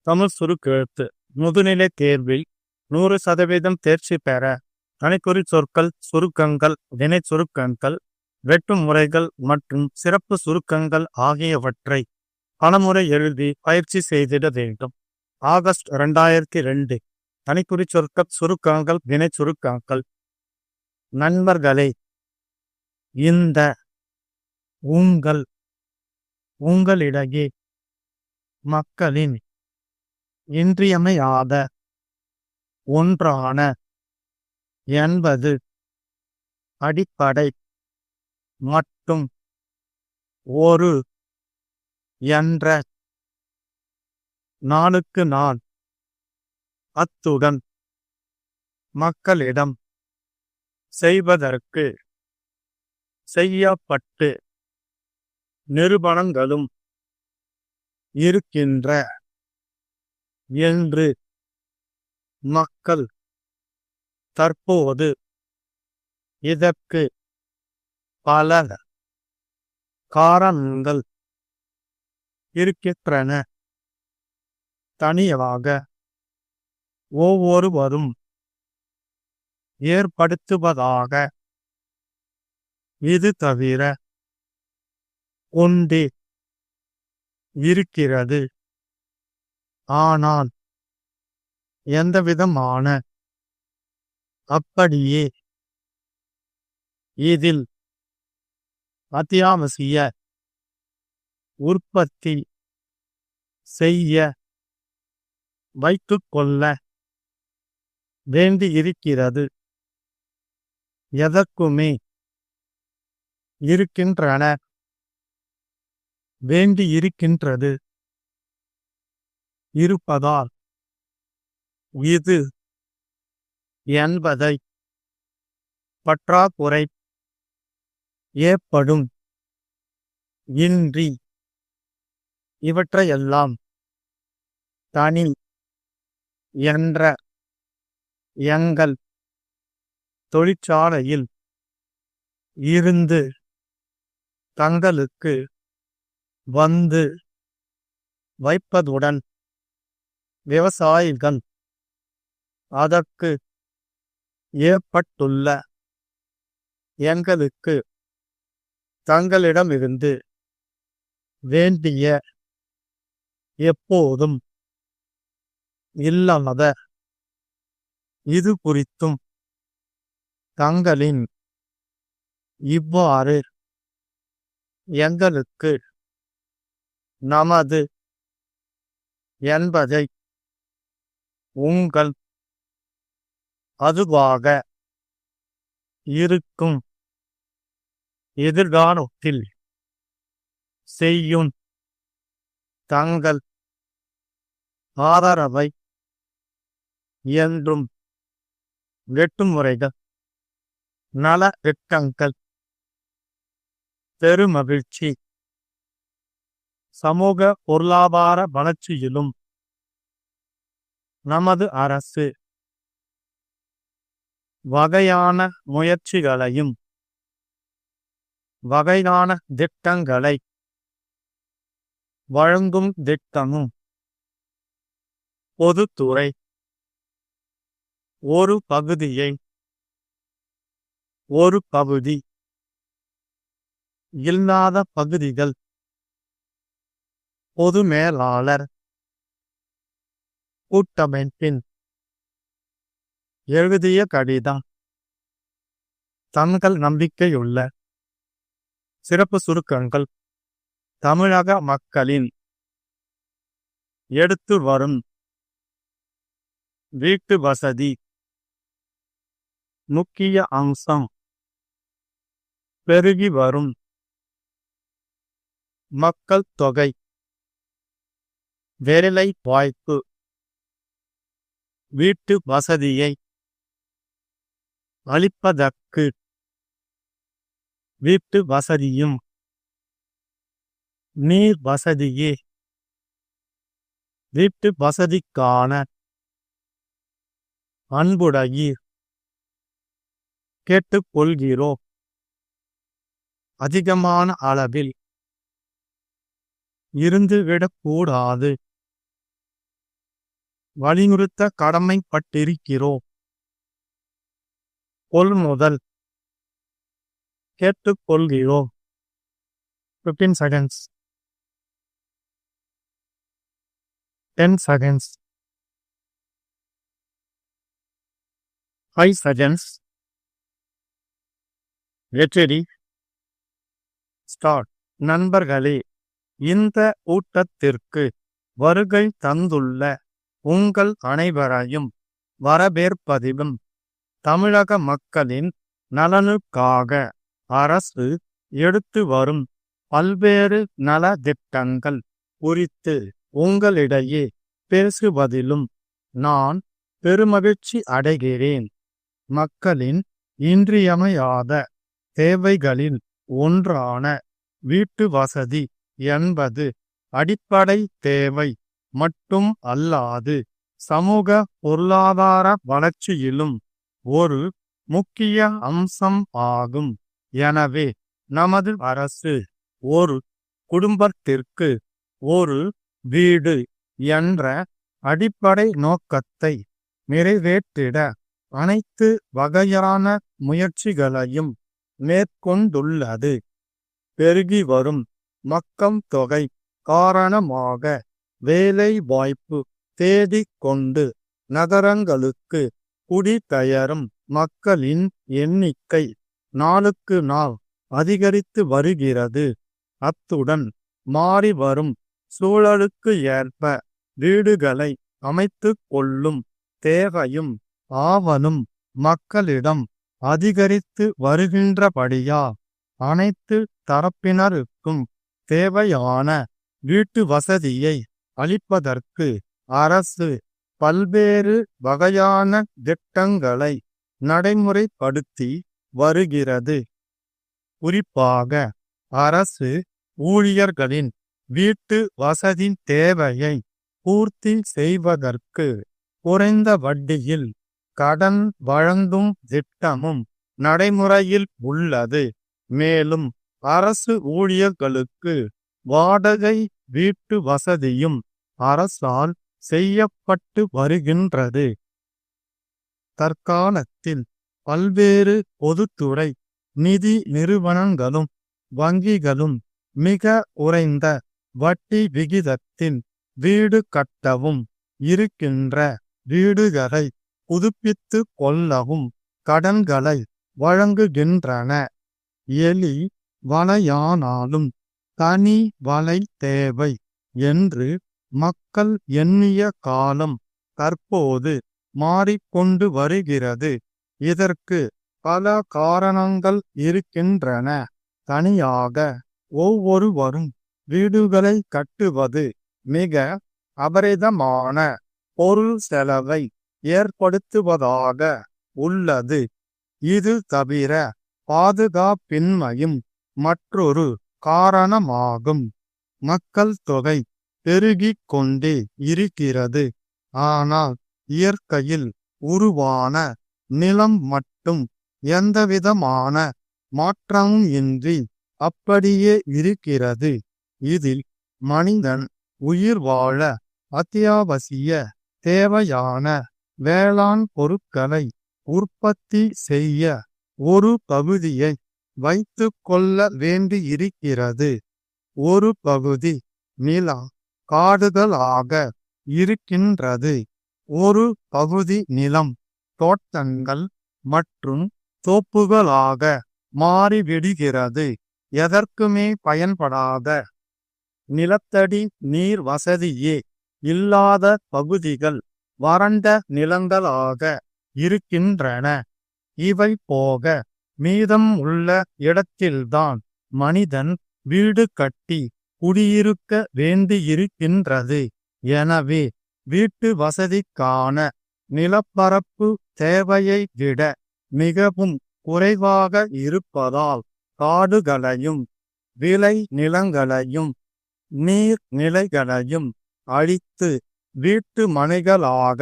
தமிழ் சுருக்கெழுத்து முதுநிலை தேர்வில் 100% தேர்ச்சி பெற தனிக்குறி சொற்கள், சுருக்கங்கள், வினை சுருக்கங்கள், வெட்டும் முறைகள் மற்றும் சிறப்பு சுருக்கங்கள் ஆகியவற்றை பலமுறை எழுதி பயிற்சி செய்திட வேண்டும். ஆகஸ்ட் 2002. தனிக்குறி சொற்கள், சுருக்கங்கள், வினை சுருக்கங்கள். நண்பர்களே, இந்த, உங்கள், உங்களிடையே, மக்களின், இன்றியமையாத, ஒன்றான, என்பது, அடிப்படை, மற்றும், ஒரு, என்ற, நாளுக்கு நாள், அத்துடன், மக்களிடம், செய்வதற்கு, செய்யப்பட்டு, நிரூபணங்களும் இருக்கின்ற என்று மக்கள் தற்போது இதற்கு பல காரணங்கள் இருக்கின்றன. தனியாக ஒவ்வொருவரும் ஏற்படுத்துவதாக இது தவிர ஒன்றே இருக்கிறது. ஆனால் எந்தவிதமான அப்படியே இதில் அத்தியாவசிய உற்பத்தி செய்ய வைத்துக்கொள்ள வேண்டியிருக்கிறது. எதற்குமே இருக்கின்றன, வேண்டியிருக்கின்றது, இருப்பதால் இது என்பதை பற்றாக்குறை ஏற்படும் இன்றி இவற்றையெல்லாம் தனி என்ற எங்கள் தொழிற்சாலையில் இருந்து தங்களுக்கு வந்து வைப்பதுடன் விவசாயிகள் அதற்கு ஏற்பட்டுள்ள எங்களுக்கு தங்களிடமிருந்து வேண்டிய எப்போதும் இல்லாத இது குறித்தும் தங்களின் இவ்வாறு எங்களுக்கு நமது என்பதை உங்கள் அதுவாக இருக்கும் எதிர்காலத்தில் செய்யும் தங்கள் ஆதரவை என்றும் வெட்டுமுறைகள், நல திட்டங்கள், பெருமகிழ்ச்சி, சமூக பொருளாதார வளர்ச்சியிலும் நமது அரசு வகையான முயற்சிகளையும் வகையான திட்டங்களை வழங்கும் திட்டமும் பொதுத்துறை ஒரு பகுதியை ஒரு பகுதி இல்லாத பகுதிகள் பொது மேலாளர் கூட்டமைப்பின் எழுதிய கடிதம். தங்கள் நம்பிக்கையுள்ள சிறப்பு சுருக்கங்கள் தமிழக மக்களின் எடுத்து வரும் வீட்டு வசதி முக்கிய அம்சம். பெருகி வரும் மக்கள் தொகை, வேலை வாய்ப்பு, வீட்டு வசதியை அளிப்பதற்கு வீட்டு வசதியும் நீர் வசதியே வீட்டு வசதிக்கான அன்புடையீர் கேட்டுக்கொள்கிறோம். அதிகமான அளவில் இருந்துவிடக்கூடாது. வலியுறுத்த கடமைப்பட்டிருக்கிறோம். கொள்முதல் கேட்டுக்கொள்கிறோம். 15 seconds. 10 seconds. 5 seconds. Get ready. Start. நண்பர்களே, இந்த கூட்டத்திற்கு வருகை தந்துள்ள உங்கள் அனைவரையும் வரவேற்பதிலும் தமிழக மக்களின் நலனுக்காக அரசு எடுத்து வரும் பல்வேறு நலத்திட்டங்கள் குறித்து உங்களிடையே பேசுவதிலும் நான் பெருமகிழ்ச்சி அடைகிறேன். மக்களின் இன்றியமையாத தேவைகளில் ஒன்றான வீட்டு வசதி என்பது அடிப்படை தேவை மட்டும் அல்லாது சமூக பொருளாதார வளர்ச்சியிலும் ஒரு முக்கிய அம்சம் ஆகும். எனவே நமது அரசு ஒரு குடும்பத்திற்கு ஒரு வீடு என்ற அடிப்படை நோக்கத்தை நிறைவேற்றிட அனைத்து வகையான முயற்சிகளையும் மேற்கொண்டுள்ளது. பெருகி வரும் மக்கள் தொகை காரணமாக வேலை வாய்ப்பு தேடிக்கொண்டு நகரங்களுக்கு குடிபெயரும் மக்களின் எண்ணிக்கை நாளுக்கு நாள் அதிகரித்து வருகிறது. அத்துடன் மாறி வரும் சூழலுக்கு ஏற்ப வீடுகளை அமைத்து கொள்ளும் தேவையும் ஆவலும் மக்களிடம் அதிகரித்து வருகின்றபடியா அனைத்து தரப்பினருக்கும் தேவையான வீட்டு வசதியை அளிப்பதற்கு அரசு பல்வேறு வகையான திட்டங்களை நடைமுறைப்படுத்தி வருகிறது. குறிப்பாக அரசு ஊழியர்களின் வீட்டு வசதி தேவையை பூர்த்தி செய்வதற்கு குறைந்த வட்டியில் கடன் வழங்கும் திட்டமும் நடைமுறையில் உள்ளது. மேலும் அரசு ஊழியர்களுக்கு வாடகை வீட்டு வசதியும் அரசால் செய்யப்பட்டு வருகின்றது. தற்காலத்தில் பல்வேறு பொதுத்துறை நிதி நிறுவனங்களும் வங்கிகளும் மிக குறைந்த வட்டி விகிதத்தில் வீடு கட்டவும் இருக்கின்ற வீடுகளை புதுப்பித்து கொள்ளவும் கடன்களை வழங்குகின்றன. எலி வலையானாலும் தனி வலை தேவை என்று மக்கள் எண்ணிய காலம் தற்போது மாறிக்கொண்டு வருகிறது. இதற்கு பல காரணங்கள் இருக்கின்றன. தனியாக ஒவ்வொருவரும் வீடுகளை கட்டுவது மிக அபரிதமான பொருள் செலவை ஏற்படுத்துவதாக உள்ளது. இது தவிர பாதுகாப்பின்மையும் மற்றொரு காரணமாகும். மக்கள் தொகை பெருகிக் கொண்டே இருக்கிறது. ஆனால் இயற்கையில் உருவான நிலம் மட்டும் எந்தவிதமான மாற்றமும் இன்றி அப்படியே இருக்கிறது. இதில் மனிதன் உயிர் வாழ அத்தியாவசிய தேவையான வேளாண் பொருட்களை உற்பத்தி செய்ய ஒரு பகுதியை வைத்து கொள்ள வேண்டியிருக்கிறது. ஒரு பகுதி நிலம் காடுகளாக இருக்கின்றது. ஒரு பகுதி நிலம் தோட்டங்கள் மற்றும் தோப்புகளாக மாறிவிடுகிறது. எதற்குமே பயன்படாத நிலத்தடி நீர் வசதியே இல்லாத பகுதிகள் வறண்ட நிலங்களாக இருக்கின்றன. இவை போக மீதம் உள்ள இடத்தில்தான் மனிதன் வீடு கட்டி குடியிருக்க வேண்டியிருக்கின்றது. எனவே வீட்டு வசதிக்கான நிலப்பரப்பு தேவையை விட மிகவும் குறைவாக இருப்பதால் காடுகளையும் விளை நிலங்களையும் நீர்நிலைகளையும் அழித்து வீட்டு மனைகளாக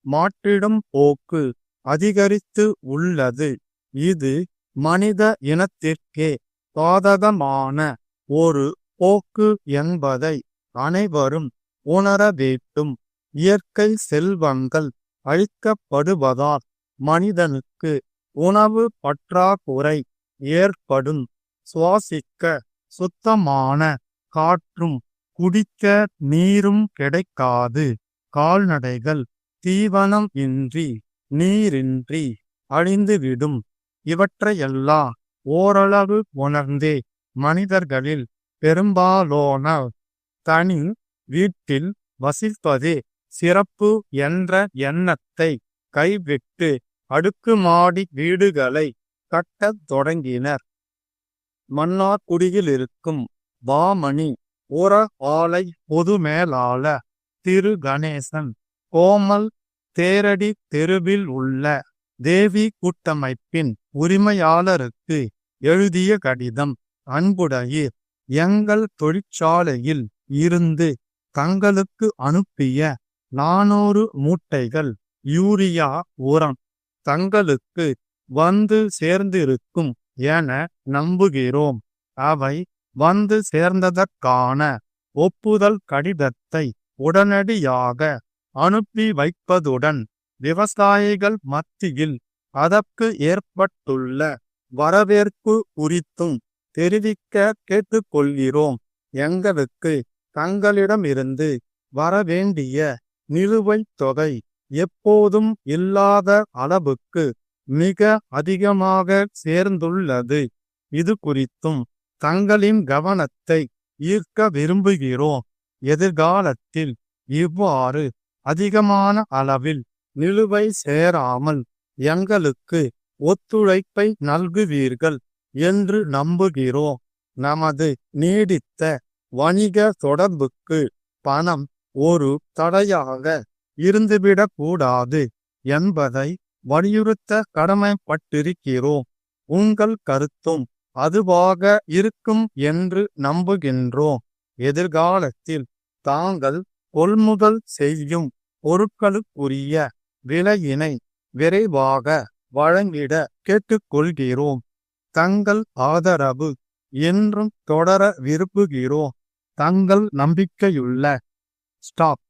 மாற்றிடும் போக்கு அதிகரித்து உள்ளது. இது மனித இனத்திற்கே பாதகமான ஒரு போக்கு என்பதை அனைவரும் உணர வேண்டும். இயற்கை செல்வங்கள் அழிக்கப்படுவதால் மனிதனுக்கு உணவு பற்றாக்குறை ஏற்படும். சுவாசிக்க சுத்தமான காற்றும் குடிக்க நீரும் கிடைக்காது. கால்நடைகள் தீவனம் இன்றி நீரின்றி அழிந்துவிடும். இவற்றையெல்லாம் ஓரளவு உணர்ந்தே மனிதர்களில் பெரும்பாலோனர் தனி வீட்டில் வசிப்பதே சிறப்பு என்ற எண்ணத்தை கைவிட்டு அடுக்குமாடி வீடுகளை கட்டத் தொடங்கினர். மன்னார்குடியில் இருக்கும் பாமணி உர ஆலை பொது மேலாளர் திரு கணேசன் கோமல் தேரடி தெருவில் உள்ள தேவி கூட்டமைப்பின் உரிமையாளருக்கு எழுதிய கடிதம். அன்புடையீர், எங்கள் தொழிற்சாலையில் இருந்து தங்களுக்கு அனுப்பிய 400 மூட்டைகள் யூரியா உரம் தங்களுக்கு வந்து சேர்ந்திருக்கும் என நம்புகிறோம். அவை வந்து சேர்ந்ததற்கான ஒப்புதல் கடிதத்தை உடனடியாக அனுப்பி வைப்பதுடன் விவசாயிகள் மத்தியில் அதற்கு ஏற்பட்டுள்ள வரவேற்பு குறித்தும் தெரிவிக்க கேட்டுக்கொள்கிறோம். எங்களுக்கு தங்களிடமிருந்து வரவேண்டிய நிலுவைத் தொகை எப்போதும் இல்லாத அளவுக்கு மிக அதிகமாக சேர்ந்துள்ளது. இது குறித்தும் தங்களின் கவனத்தை ஈர்க்க விரும்புகிறோம். எதிர்காலத்தில் இவ்வாறு அதிகமான அளவில் நிலுவை சேராமல் எங்களுக்கு ஒத்துழைப்பை நல்குவீர்கள் என்று நம்புகிறோம். நமது நீடித்த வணிக தொடர்புக்கு பணம் ஒரு தடையாக இருந்துவிடக்கூடாது என்பதை வலியுறுத்த கடமைப்பட்டிருக்கிறோம். உங்கள் கருத்தும் அதுவாக இருக்கும் என்று நம்புகின்றோம். எதிர்காலத்தில் தாங்கள் கொள்முதல் செய்யும் பொருட்களுக்குரிய விலையினை விரைவாக வழங்கிட கேட்டுக்கொள்கிறோம். தங்கள் ஆதரவு என்றும் தொடர விரும்புகிறோம். தங்கள் நம்பிக்கையுள்ள ஸ்டாப்.